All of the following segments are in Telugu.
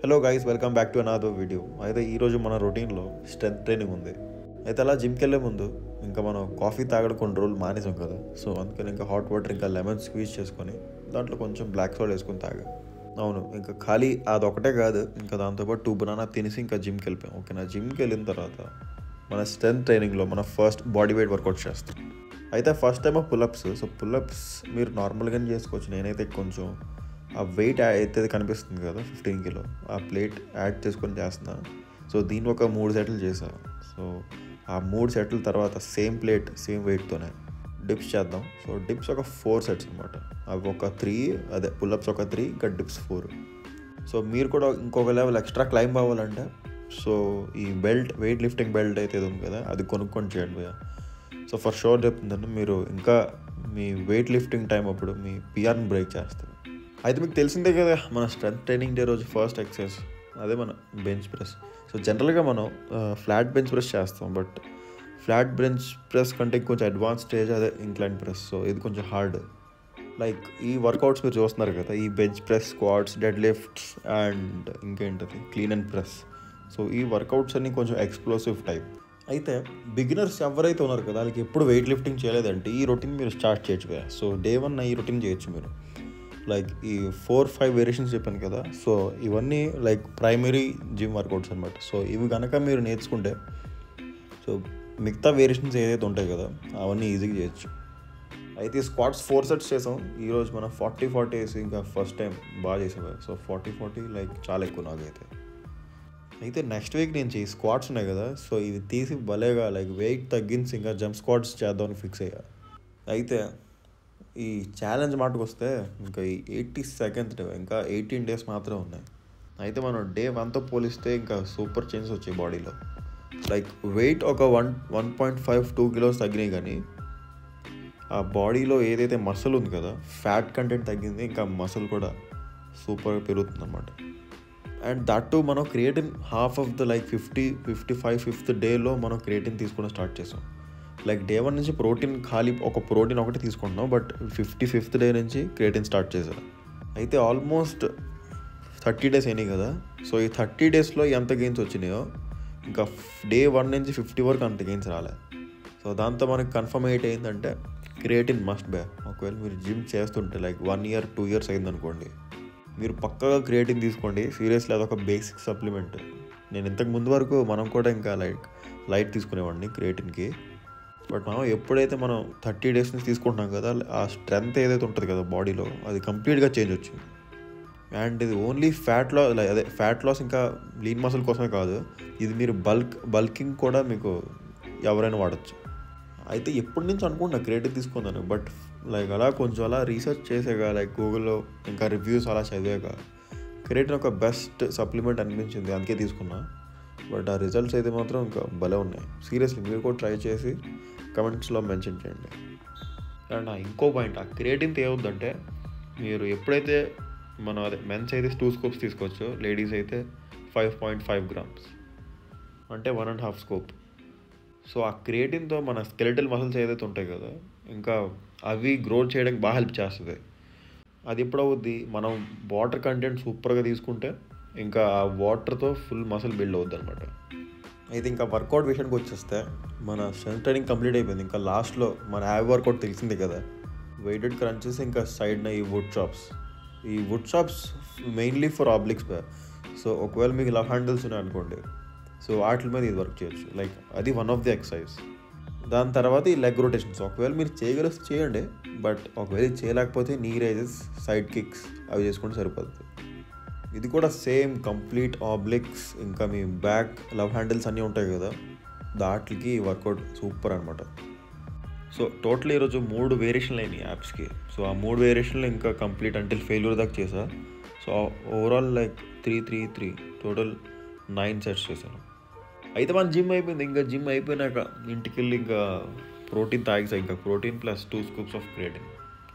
Hello guys, welcome back to another video. అయితే ఈరోజు మన రొటీన్లో స్ట్రెంత్ ట్రైనింగ్ ఉంది. అయితే అలా జిమ్కి వెళ్ళే ముందు ఇంకా మనం కాఫీ తాగడం కొన్ని రోజులు మానేసాం కదా. సో అందుకని ఇంకా హాట్ వాటర్ ఇంకా లెమన్ స్క్వీజ్ చేసుకొని దాంట్లో కొంచెం బ్లాక్ సాల్ట్ వేసుకొని తాగా. అవును, ఇంకా ఖాళీ అదొకటే కాదు, ఇంకా దాంతోపాటు 2 బనానా తినేసి ఇంకా జిమ్కి వెళ్ళిపోయాం. ఓకేనా, జిమ్కి వెళ్ళిన తర్వాత మన స్ట్రెంత్ ట్రైనింగ్లో మన ఫస్ట్ బాడీ వెయిట్ వర్కౌట్ చేస్తాం. అయితే first time pull-ups. So pull-ups మీరు నార్మల్గానే చేసుకోవచ్చు. నేనైతే కొంచెం ఆ వెయిట్ అయితే కనిపిస్తుంది కదా 15 కిలో, ఆ ప్లేట్ యాడ్ చేసుకొని చేస్తున్నా. సో దీన్ని ఒక 3 సెట్లు చేశాను. సో ఆ 3 సెట్ల తర్వాత సేమ్ ప్లేట్ సేమ్ వెయిట్తోనే డిప్స్ చేద్దాం. సో డిప్స్ ఒక 4 సెట్స్ అనమాట. అవి ఒక 3, అదే పుల్అప్స్ ఒక 3, ఇంకా డిప్స్ 4. సో మీరు కూడా ఇంకొక లెవెల్ ఎక్స్ట్రా క్లైంబ్ అవ్వాలంటే సో ఈ బెల్ట్, వెయిట్ లిఫ్టింగ్ బెల్ట్ అయితే ఉంది కదా, అది కొనుక్కొని చేయండి భయ్యా. సో ఫర్ షూర్ చెప్తుందంటే మీరు ఇంకా మీ వెయిట్ లిఫ్టింగ్ టైం అప్పుడు మీ పిఆర్ని బ్రేక్ చేస్తారు. అయితే మీకు తెలిసిందే కదా, మన స్ట్రెంత్ ట్రైనింగ్ డే రోజు ఫస్ట్ ఎక్సర్సైజ్ అదే మన బెంచ్ ప్రెస్. సో జనరల్గా మనం ఫ్లాట్ బెంచ్ ప్రెస్ చేస్తాం, బట్ ఫ్లాట్ బెంచ్ ప్రెస్ కంటే కొంచెం అడ్వాన్స్ స్టేజ్ అదే ఇంక్లైన్ ప్రెస్. సో ఇది కొంచెం హార్డ్. లైక్ ఈ వర్కౌట్స్ మీరు చూస్తున్నారు కదా, ఈ bench press, squats, dead lifts and ఇంకేంటది క్లీన్ అండ్ ప్రెస్. సో ఈ వర్కౌట్స్ అన్ని కొంచెం ఎక్స్ప్లోసివ్ టైప్. అయితే బిగినర్స్ ఎవరైతే ఉన్నారు కదా, వాళ్ళకి ఎప్పుడు వెయిట్ లిఫ్టింగ్ చేయలేదంటే ఈ రొటీన్ మీరు స్టార్ట్ చేయొచ్చు. సో డే 1 ఈ రొటీన్ చేయొచ్చు మీరు. లైక్ ఈ 4-5 వేరియేషన్స్ చెప్పాను కదా, సో ఇవన్నీ లైక్ ప్రైమరీ జిమ్ వర్కౌట్స్ అనమాట. సో ఇవి కనుక మీరు నేర్చుకుంటే సో మిగతా వేరియేషన్స్ ఏదైతే ఉంటాయి కదా అవన్నీ ఈజీగా చేయొచ్చు. అయితే స్క్వాట్స్ 4 సెట్స్ చేసాం. ఈరోజు మనం 40-40 వేసి ఇంకా ఫస్ట్ టైం బాగా చేసాం. సో 40-40 లైక్ చాలా ఎక్కువ నాకైతే. అయితే నెక్స్ట్ వీక్ నుంచి స్క్వాట్స్ ఉన్నాయి కదా, సో ఇవి తీసి భలేగా లైక్ వెయిట్ తగ్గించి ఇంకా జంప్ స్క్వాట్స్ చేద్దామని ఫిక్స్ అయ్యా. అయితే ఈ ఛాలెంజ్ మాటకు వస్తే ఇంకా ఈ 82nd డే, ఇంకా 18 డేస్ మాత్రమే ఉన్నాయి. అయితే మనం డే 1తో పోలిస్తే ఇంకా సూపర్ చేంజెస్ వచ్చాయి బాడీలో. లైక్ వెయిట్ ఒక 1.5-2 కిలోస్ తగ్గినాయి, కానీ ఆ బాడీలో ఏదైతే మసిల్ ఉంది కదా, ఫ్యాట్ కంటెంట్ తగ్గింది, ఇంకా మసిల్ కూడా సూపర్గా పెరుగుతుంది అన్నమాట. అండ్ దట్ టు మనం creatine half of the like 50-55 డేలో మనం క్రియేటిన్ తీసుకోవడం స్టార్ట్ చేసాం. లైక్ డే 1 నుంచి ప్రోటీన్ ఖాళీ ఒక ప్రోటీన్ ఒకటి తీసుకుంటున్నాం, బట్ 55th డే నుంచి క్రియేటిన్ స్టార్ట్ చేశారు. అయితే ఆల్మోస్ట్ 30 డేస్ అయినాయి కదా. సో ఈ 30 డేస్లో ఎంత గెయిన్స్ వచ్చినాయో ఇంకా డే 1 నుంచి 50 వరకు అంత గెయిన్స్ రాలే. సో దాంతో మనకి కన్ఫర్మ్ ఏంటంటే క్రియేటిన్ మస్ట్ బే. ఒకవేళ మీరు జిమ్ చేస్తుంటే లైక్ 1 year 2 years అయిందనుకోండి, మీరు పక్కగా క్రియేటిన్ తీసుకోండి. సీరియస్లీ అదొక బేసిక్ సప్లిమెంట్. నేను ఇంతకు ముందు వరకు మనం కూడా ఇంకా లైట్ తీసుకునేవాడిని క్రియేటిన్కి, బట్ మనం ఎప్పుడైతే మనం 30 డేస్ నుంచి తీసుకుంటున్నాం కదా, ఆ స్ట్రెంత్ ఏదైతే ఉంటుంది కదా బాడీలో, అది కంప్లీట్గా చేంజ్ వచ్చింది. అండ్ ఇది ఓన్లీ ఫ్యాట్ లాస్ ఇంకా లీన్ మసిల్ కోసమే కాదు, ఇది మీరు బల్కింగ్ కూడా మీకు ఎవరైనా వాడచ్చు. అయితే ఎప్పటి నుంచి అనుకుంటున్నా క్రియేటిన్ తీసుకున్నాను, బట్ లైక్ అలా కొంచెం అలా రీసెర్చ్ చేసాక లైక్ గూగుల్లో ఇంకా రివ్యూస్ అలా చదివాక క్రియేటిన్ ఒక బెస్ట్ సప్లిమెంట్ అనిపించింది, అందుకే తీసుకున్నా. బట్ ఆ రిజల్ట్స్ అయితే మాత్రం ఇంకా భలే ఉన్నాయి. సీరియస్లీ మీరు కూడా ట్రై చేసి కమెంట్స్లో మెన్షన్ చేయండి. అండ్ ఇంకో పాయింట్, ఆ క్రియేటిన్తో ఏమవుద్దంటే మీరు ఎప్పుడైతే మెన్స్ అయితే 2 scoops తీసుకోవచ్చు, లేడీస్ అయితే 5.5 grams, అంటే 1.5 scoop. సో ఆ క్రియేటిన్తో మన స్కెలిటల్ మసిల్స్ ఏదైతే ఉంటాయి కదా, ఇంకా అవి గ్రోత్ చేయడానికి బాగా హెల్ప్ చేస్తుంది. అది ఎప్పుడవుద్ది, మనం వాటర్ కంటెంట్ సూపర్గా తీసుకుంటే ఇంకా ఆ వాటర్తో ఫుల్ మసిల్ బిల్డ్ అవుద్ది అనమాట. అయితే ఇంకా వర్కౌట్ విషయానికి వచ్చేస్తే మన స్ట్రెంత్ ట్రైనింగ్ కంప్లీట్ అయిపోయింది. ఇంకా లాస్ట్లో మన హ్యావ్ వర్కౌట్ తెలిసింది కదా, వెయిటెడ్ క్రంచెస్, ఇంకా సైడ్న ఈ wood chops mainly for obliques. So ఒకవేళ మీకు లవ్ హ్యాండిల్స్ ఉన్నాయి అనుకోండి, సో వాటి మీద ఇది వర్క్ చేయొచ్చు. లైక్ అది వన్ ఆఫ్ ది ఎక్సర్సైజ్. దాని తర్వాత ఈ లెగ్ రొటేషన్స్ ఒకవేళ మీరు చేయగలిస్తే చేయండి, బట్ ఒకవేళ చేయలేకపోతే నీ రైజెస్, సైడ్ కిక్స్ అవి చేసుకుంటే సరిపోతుంది. ఇది కూడా సేమ్ కంప్లీట్ ఆబ్లిక్స్, ఇంకా మీ బ్యాక్ లవ్ హ్యాండిల్స్ అన్నీ ఉంటాయి కదా, దాటికి వర్కౌట్ సూపర్ అనమాట. సో టోటల్ ఈరోజు 3 వేరియేషన్లు అయినాయి యాప్స్కి. సో ఆ 3 వేరియేషన్లు ఇంకా కంప్లీట్ అంటిల్ ఫెయిల్యూర్ దాకా చేశా. So overall like 3 total 9 sets చేశాను. అయితే మన జిమ్ అయిపోయింది. ఇంకా జిమ్ అయిపోయినాక ఇంటికి వెళ్ళి ఇంకా ప్రోటీన్ తాగేసా, ఇంకా protein plus 2 scoops of creatine.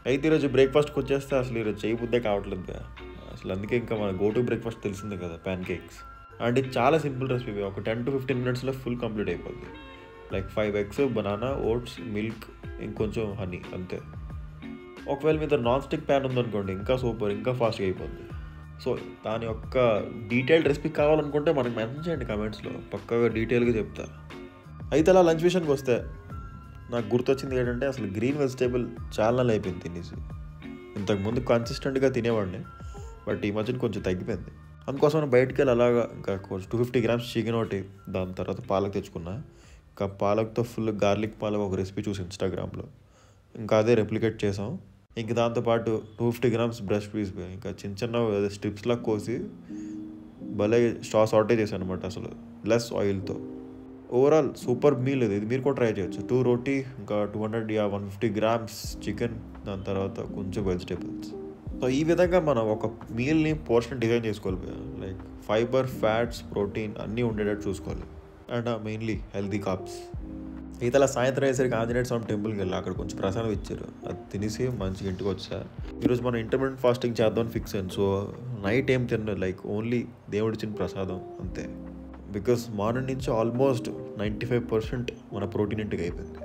అయితే ఈరోజు బ్రేక్ఫాస్ట్కి వచ్చేస్తే అసలు ఈరోజు చేయబుద్దే కావట్లేదు అసలు. అందుకే ఇంకా మన గో టు బ్రేక్ఫాస్ట్ తెలిసిందే కదా, ప్యాన్ కేక్స్. అండ్ ఇది చాలా సింపుల్ రెసిపీ, ఒక 10-15 minutesలో ఫుల్ కంప్లీట్ అయిపోద్ది. Like 5 eggs, banana, oats, milk, ఇంకొంచెం హనీ, అంతే. ఒకవేళ మీద నాన్ స్టిక్ ప్యాన్ ఉందనుకోండి ఇంకా సూపర్, ఇంకా ఫాస్ట్గా అయిపోద్ది. సో దాని యొక్క డీటెయిల్డ్ రెసిపీ కావాలనుకుంటే మనకి మెన్షన్ చేయండి కామెంట్స్లో, పక్కగా డీటెయిల్గా చెప్తా. అయితే అలా లంచ్ విషయానికి వస్తే నాకు గుర్తొచ్చింది ఏంటంటే అసలు గ్రీన్ వెజిటేబుల్ చాలా అయిపోయింది తినేసి. ఇంతకుముందు కన్సిస్టెంట్గా తినేవాడిని, బట్ ఈ మధ్యన కొంచెం తగ్గిపోయింది. అందుకోసం బయటికి వెళ్ళి అలాగా ఇంకా 250 grams చికెన్ ఒకటి, దాని తర్వాత పాలక్ తెచ్చుకున్నా. ఇంకా పాలక్తో ఫుల్ గార్లిక్ పాలక్ ఒక రెసిపీ చూసి ఇన్స్టాగ్రామ్లో, ఇంకా అదే రెప్లికేట్ చేసాం. ఇంక దాంతోపాటు 250 grams బ్రష్ పీస్ ఇంకా చిన్న చిన్న స్ట్రిప్స్లా కోసి భలే సాటే చేశాను అనమాట, అసలు లెస్ ఆయిల్తో. ఓవరాల్ సూపర్ మీల్ ఇది మీరు కూడా ట్రై చేయొచ్చు. 2 రోటీ, ఇంకా 150 grams చికెన్, దాని తర్వాత కొంచెం వెజిటేబుల్స్. సో ఈ విధంగా మనం ఒక మీల్ని పోర్షన్ డిజైన్ చేసుకోవాలి. లైక్ ఫైబర్, ఫ్యాట్స్, ప్రోటీన్ అన్నీ ఉండేటట్టు చూసుకోవాలి. And mainly healthy carbs. ఇతలా సాయంత్రం అయ్యేసరికి ఆంజనేయ స్వామి టెంపుల్కి వెళ్ళి అక్కడ కొంచెం ప్రసాదం ఇచ్చారు, అది తినేసి మంచిగా ఇంటికి వచ్చా. ఈరోజు మనం ఇంటర్మీడియట్ ఫాస్టింగ్ చేద్దామని ఫిక్స్ అయ్యాను. సో నైట్ ఏం తిన్నాను, లైక్ ఓన్లీ దేవుడిచ్చిన ప్రసాదం అంతే. బికాస్ మార్నింగ్ నుంచి ఆల్మోస్ట్ 95% మన ప్రోటీన్ ఇంటికి అయిపోయింది.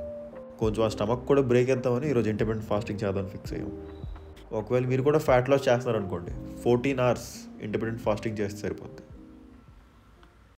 కొంచెం ఆ స్టమక్ కూడా బ్రేక్ చేద్దామని ఈరోజు ఇంటర్మీడియట్ ఫాస్టింగ్ చేద్దామని ఫిక్స్ అయ్యాం. ఒకవేళ మీరు కూడా ఫ్యాట్ లాస్ చేస్తున్నారనుకోండి, 14 hours ఇంటర్మీడియట్ ఫాస్టింగ్ చేస్తే సరిపోద్ది.